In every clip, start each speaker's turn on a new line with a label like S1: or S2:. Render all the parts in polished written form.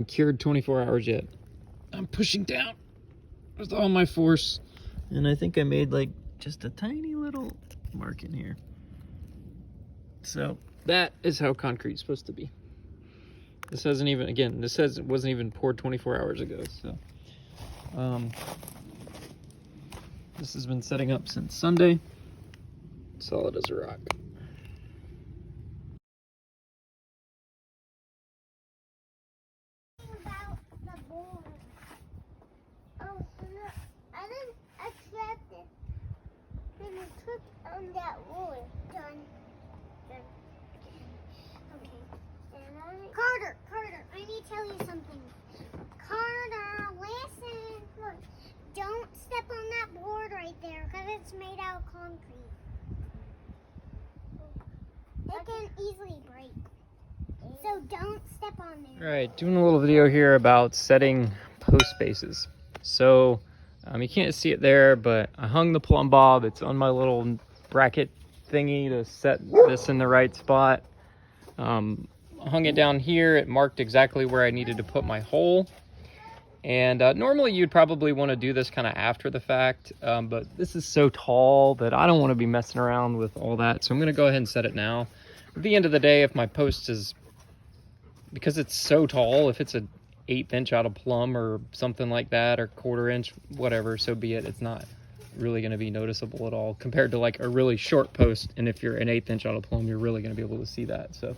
S1: cured 24 hours yet. I'm pushing down with all my force, and I think I made like just a tiny little mark in here. So that is how concrete's supposed to be. This hasn't even, again, this says it wasn't even poured 24 hours ago. So this has been setting up since Sunday. Solid as a rock.
S2: About the board. Oh, look, I didn't accept it. Then you took on that wood. Done. Okay. And Carter, I need to tell you something. Carter, listen. Look, don't step on that board right there because it's made out of concrete. It can easily break. So don't step on there.
S1: All right, doing a little video here about setting post bases. So you can't see it there, but I hung the plumb bob. It's on my little bracket thingy to set this in the right spot. I hung it down here. It marked exactly where I needed to put my hole. And normally you'd probably want to do this kind of after the fact, but this is so tall that I don't want to be messing around with all that. So I'm going to go ahead and set it now. At the end of the day, if my post is, because it's so tall, if it's an 1/8 inch out of plumb or something like that, or 1/4 inch, whatever, so be it. It's not really going to be noticeable at all compared to like a really short post. And if you're an 1/8 inch out of plumb, you're really going to be able to see that. So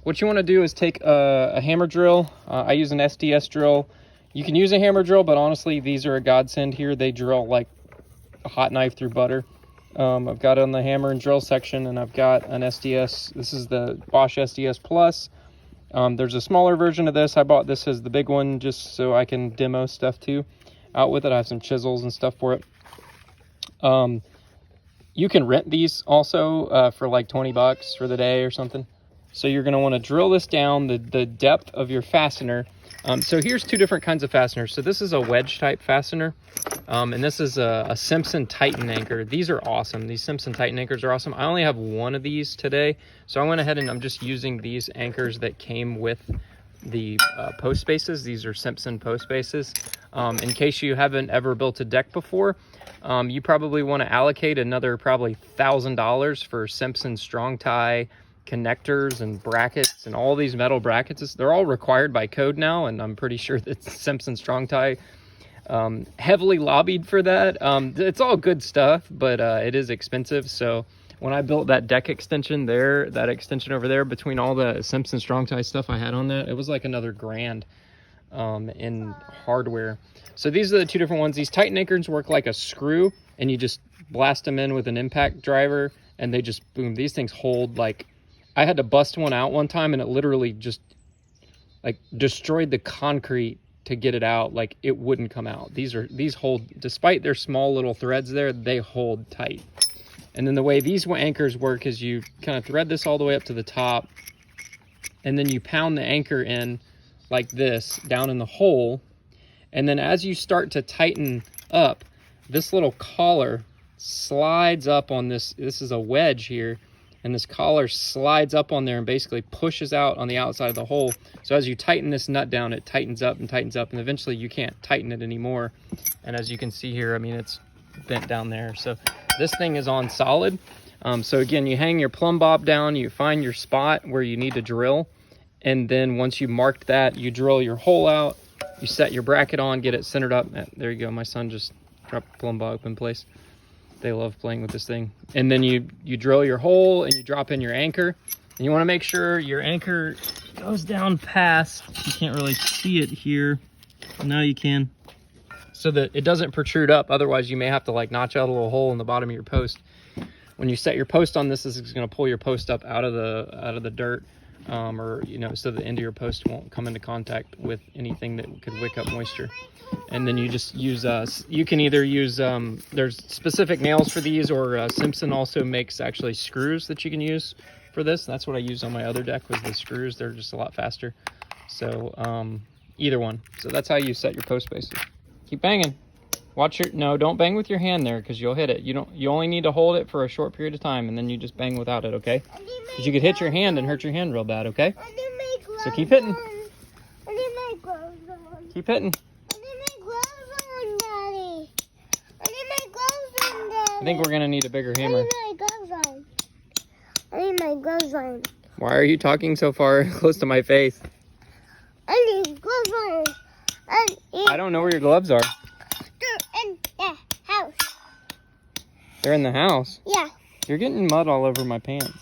S1: what you want to do is take a hammer drill. I use an SDS drill. You can use a hammer drill, but honestly, these are a godsend here. They drill like a hot knife through butter. I've got it on the hammer and drill section, and I've got an SDS. This is the Bosch Sds Plus. There's a smaller version of this. I bought this as the big one just so I can demo stuff too out with it. I have some chisels and stuff for it. You can rent these also for like 20 bucks for the day or something. So you're going to want to drill this down the depth of your fastener. So here's two different kinds of fasteners. So this is a wedge type fastener, and this is a Simpson Titan anchor. These are awesome. These Simpson Titan anchors are awesome. I only have one of these today, so I went ahead and I'm just using these anchors that came with the post bases. These are Simpson post bases. In case you haven't ever built a deck before, you probably want to allocate another probably $1,000 for Simpson strong tie connectors and brackets and all these metal brackets. They're all required by code now, and I'm pretty sure that Simpson strong tie heavily lobbied for that. It's all good stuff, but it is expensive. So when I built that deck extension there, that extension over there, between all the Simpson strong tie stuff I had on that, it was like another $1,000 in hardware. So these are the two different ones. These Titan anchors work like a screw, and you just blast them in with an impact driver, and they just boom. These things hold like, I had to bust one out one time, and it literally just like destroyed the concrete to get it out. Like it wouldn't come out. These hold, despite their small little threads there, they hold tight. And then the way these anchors work is you kind of thread this all the way up to the top, and then you pound the anchor in like this down in the hole. And then as you start to tighten up, this little collar slides up on this. This is a wedge here. And this collar slides up on there and basically pushes out on the outside of the hole. So as you tighten this nut down, it tightens up, and eventually you can't tighten it anymore. And as you can see here, I mean, it's bent down there. So this thing is on solid. So again, you hang your plumb bob down, you find your spot where you need to drill. And then once you marked that, you drill your hole out, you set your bracket on, get it centered up. There you go. My son just dropped the plumb bob in place. They love playing with this thing. And then you drill your hole and you drop in your anchor. And you want to make sure your anchor goes down past, you can't really see it here. Now you can. So that it doesn't protrude up. Otherwise you may have to like notch out a little hole in the bottom of your post. When you set your post on this is going to pull your post up out of the dirt. Or, you know, so the end of your post won't come into contact with anything that could wick up moisture. And then you just use, you can either use, there's specific nails for these, or Simpson also makes actually screws that you can use for this. That's what I used on my other deck, was the screws. They're just a lot faster. So either one. So that's how you set your post bases. Keep banging. Watch your, no, don't bang with your hand there because you'll hit it. You only need to hold it for a short period of time, and then you just bang without it, okay? Because you could hit your hand and hurt your hand real bad, okay? So keep hitting. Keep hitting.
S2: I need my gloves on, Daddy. I need my gloves on, Daddy.
S1: I think we're gonna need a bigger hammer.
S2: I need my gloves on. I need my gloves on.
S1: Why are you talking so far close to my face?
S2: I need gloves on.
S1: I don't know where your gloves are.
S2: They're in the house.
S1: They're in the house?
S2: Yeah.
S1: You're getting mud all over my pants.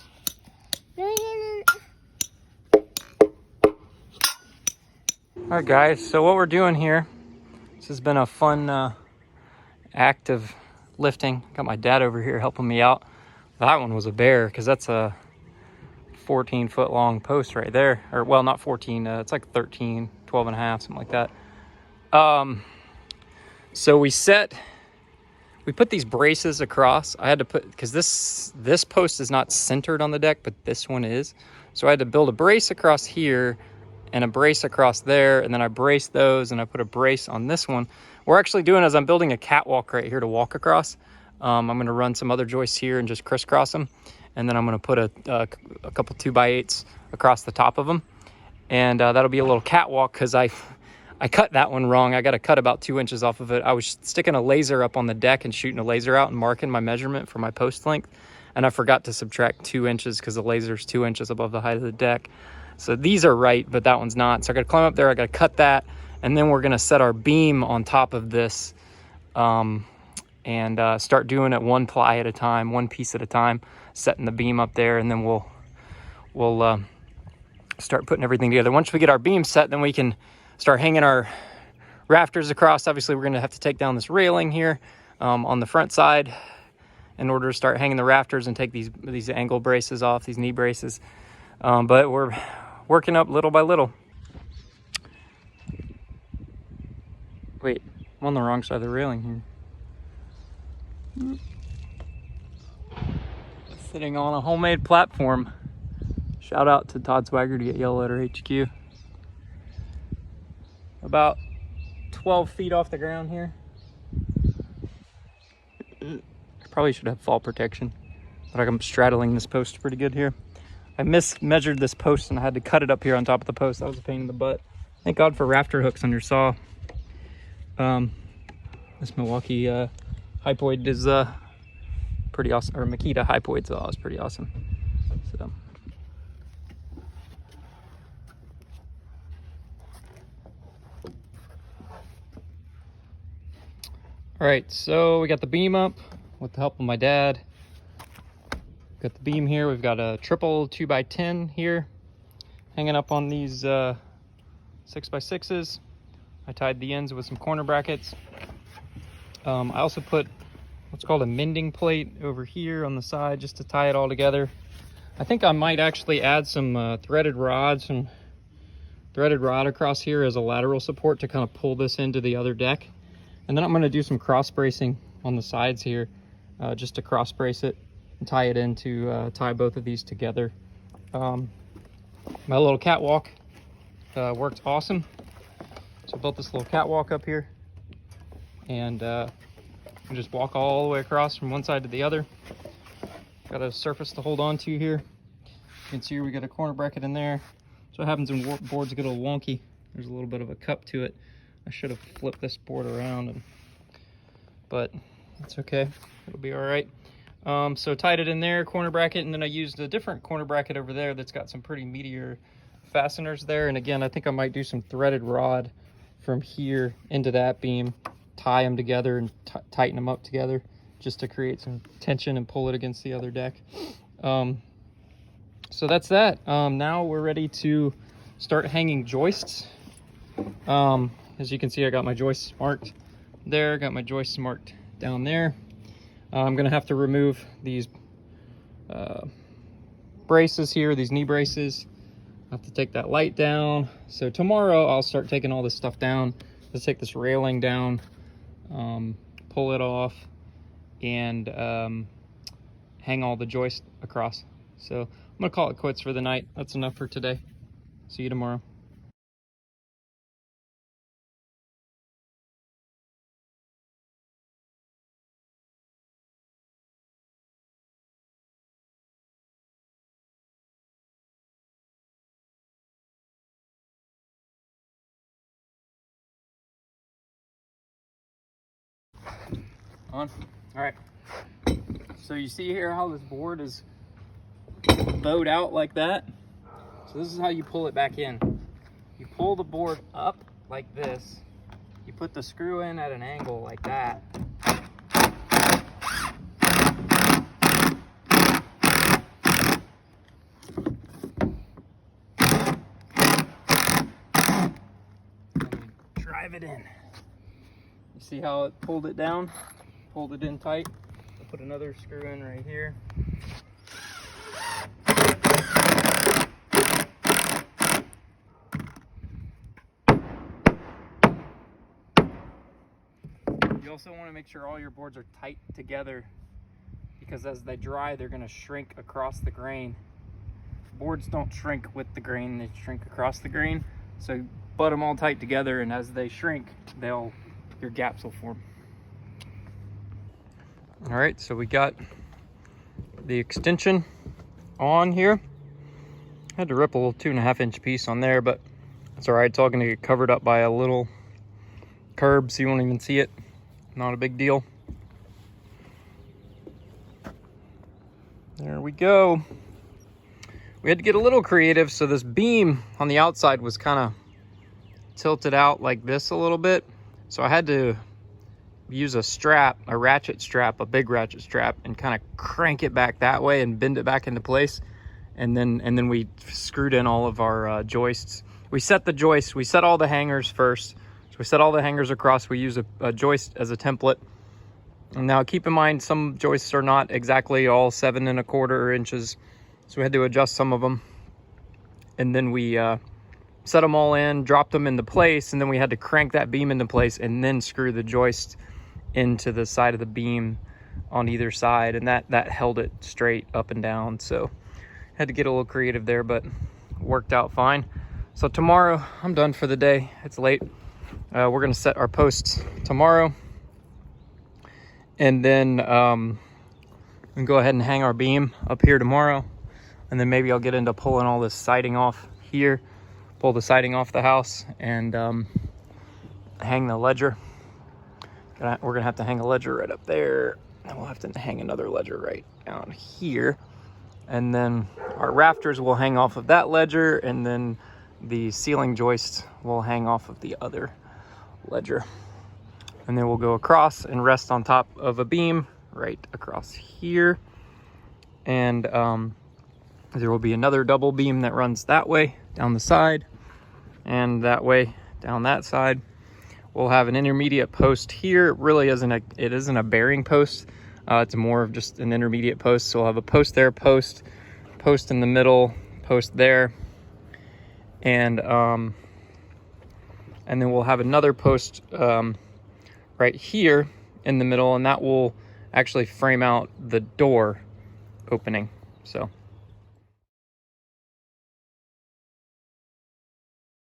S1: Alright guys, so what we're doing here, this has been a fun act of lifting. Got my dad over here helping me out. That one was a bear because that's a 14-foot long post right there. Or, well, not 14, it's like 13, 12 and a half, something like that. So we put these braces across. I had to put, because this post is not centered on the deck, but this one is. So I had to build a brace across here and a brace across there, and then I braced those and I put a brace on this one. We're actually doing is I'm building a catwalk right here to walk across. I'm going to run some other joists here and just crisscross them, and then I'm going to put a couple 2x8s across the top of them, and that'll be a little catwalk because I cut that one wrong. I got to cut about 2 inches off of it. I was sticking a laser up on the deck and shooting a laser out and marking my measurement for my post length, and I forgot to subtract 2 inches because the laser's 2 inches above the height of the deck. So these are right, but that one's not. So I got to climb up there, I got to cut that, and then we're going to set our beam on top of this and start doing it one ply at a time, one piece at a time, setting the beam up there, and then we'll start putting everything together. Once we get our beam set, then we can start hanging our rafters across. Obviously, we're going to have to take down this railing here on the front side in order to start hanging the rafters and take these ankle braces off, these knee braces. But we're working up little by little. Wait, I'm on the wrong side of the railing here. Sitting on a homemade platform. Shout out to Todd Swaggerty at Yellow Letter HQ. About 12 feet off the ground here. I probably should have fall protection, but I'm straddling this post pretty good here. I mismeasured this post and I had to cut it up here on top of the post. That was a pain in the butt. Thank God for rafter hooks on your saw. This Milwaukee hypoid is pretty awesome, or Makita hypoid saw is pretty awesome. So. All right, so we got the beam up with the help of my dad. Got the beam here. We've got a triple 2x10 here hanging up on these 6x6s. I tied the ends with some corner brackets. I also put what's called a mending plate over here on the side just to tie it all together. I think I might actually add some threaded rod across here as a lateral support to kind of pull this into the other deck. And then I'm going to do some cross bracing on the sides here just to cross brace it and tie it in to tie both of these together. My little catwalk worked awesome. So I built this little catwalk up here, and you can just walk all the way across from one side to the other. Got a surface to hold on to here. You can see here we got a corner bracket in there. So what happens when boards get a little wonky, there's a little bit of a cup to it. I should have flipped this board around, but it's okay. It'll be all right. So tied it in there, corner bracket, and then I used a different corner bracket over there that's got some pretty meatier fasteners there. And again, I think I might do some threaded rod from here into that beam, tie them together and tighten them up together just to create some tension and pull it against the other deck. So that's that. Now we're ready to start hanging joists. As you can see, I got my joists marked there, got my joists marked down there. I'm gonna have to remove these braces here, these knee braces. I have to take that light down. So tomorrow I'll start taking all this stuff down. Let's take this railing down, pull it off, and hang all the joists across. So I'm gonna call it quits for the night. That's enough for today. See you tomorrow. On. All right. So you see here how this board is bowed out like that? So this is how you pull it back in. You pull the board up like this. You put the screw in at an angle like that. Drive it in. You see how it pulled it down? Pulled it in tight. I'll put another screw in right here. You also want to make sure all your boards are tight together, because as they dry, they're going to shrink across the grain. Boards don't shrink with the grain, they shrink across the grain. So butt them all tight together, and as they shrink, your gaps will form. All right, so we got the extension on here. I had to rip a little 2.5 inch piece on there, but it's all right. It's all going to get covered up by a little curb, so you won't even see it. Not a big deal. There we go. We had to get a little creative, so this beam on the outside was kind of tilted out like this a little bit. So I had to use a strap, a ratchet strap, a big ratchet strap, and kind of crank it back that way and bend it back into place. And then we screwed in all of our joists. We set the joists, we set all the hangers first. So we set all the hangers across. We use a joist as a template. And now keep in mind, some joists are not exactly all 7 1/4 inches. So we had to adjust some of them. And then we set them all in, dropped them into place, and then we had to crank that beam into place and then screw the joist into the side of the beam on either side. And that held it straight up and down. So had to get a little creative there, but worked out fine. So tomorrow, I'm done for the day. It's late. We're gonna set our posts tomorrow. And then we can go ahead and hang our beam up here tomorrow. And then maybe I'll get into pulling all this siding off here, pull the siding off the house, and hang the ledger. We're gonna have to hang a ledger right up there, and we'll have to hang another ledger right down here. And then our rafters will hang off of that ledger, and then the ceiling joist will hang off of the other ledger. And then we'll go across and rest on top of a beam right across here. And there will be another double beam that runs that way down the side, and that way down that side. We'll have an intermediate post here. It really isn't a bearing post. It's more of just an intermediate post. So we'll have a post there, post in the middle, post there, and then we'll have another post right here in the middle, and that will actually frame out the door opening. So